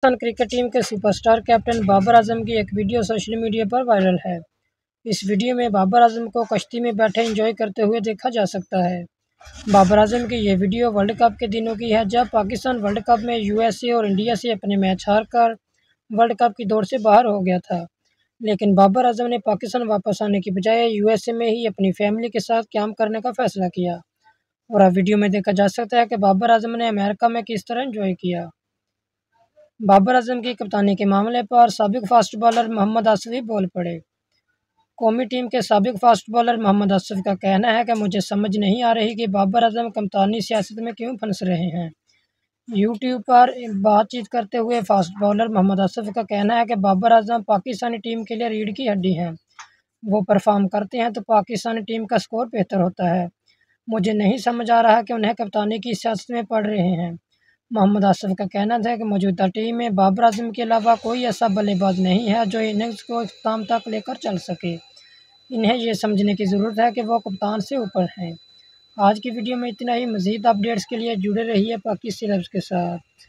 Pakistan cricket team के superstar captain Babar Azam की एक वीडियो सोशल मीडिया पर वायरल है। इस वीडियो में बाबर आजम को कश्ती में बैठे एंजॉय करते हुए देखा जा सकता है। बाबर आजम की ये वीडियो वर्ल्ड कप के दिनों की है, जब पाकिस्तान वर्ल्ड कप में यूएसए और इंडिया से अपने मैच हारकर वर्ल्ड कप की दौड़ से बाहर हो गया था। लेकिन बाबर आजम ने पाकिस्तान वापस आने की बजाय यूएसए में ही अपनी फैमिली के साथ कैंप करने का फैसला किया। और अब वीडियो में देखा जा सकता है कि बाबर आजम ने अमेरिका में किस तरह एंजॉय किया। बाबर आजम की कप्तानी के मामले पर साबिक फास्ट बॉलर मोहम्मद आसिफ बोल पड़े। कौमी टीम के साबिक फास्ट बॉलर मोहम्मद आसिफ का कहना है कि मुझे समझ नहीं आ रही कि बाबर आजम कप्तानी सियासत में क्यों फंस रहे हैं। यूट्यूब पर बातचीत करते हुए फास्ट बॉलर मोहम्मद आसिफ का कहना है कि बाबर आजम पाकिस्तानी टीम के लिए रीढ़ की हड्डी हैं। वो परफॉर्म करते हैं तो पाकिस्तानी टीम का स्कोर बेहतर होता है। मुझे नहीं समझ आ रहा कि उन्हें कप्तानी की सियासत में पड़ रहे हैं। मोहम्मद आसिफ का कहना था कि मौजूदा टीम में बाबर आजम के अलावा कोई ऐसा बल्लेबाज नहीं है जो इनिंग्स को इख्तिताम तक लेकर चल सके। इन्हें ये समझने की ज़रूरत है कि वो कप्तान से ऊपर हैं। आज की वीडियो में इतना ही। मज़ीद अपडेट्स के लिए जुड़े रहिए पाकि सेलेब्स के साथ।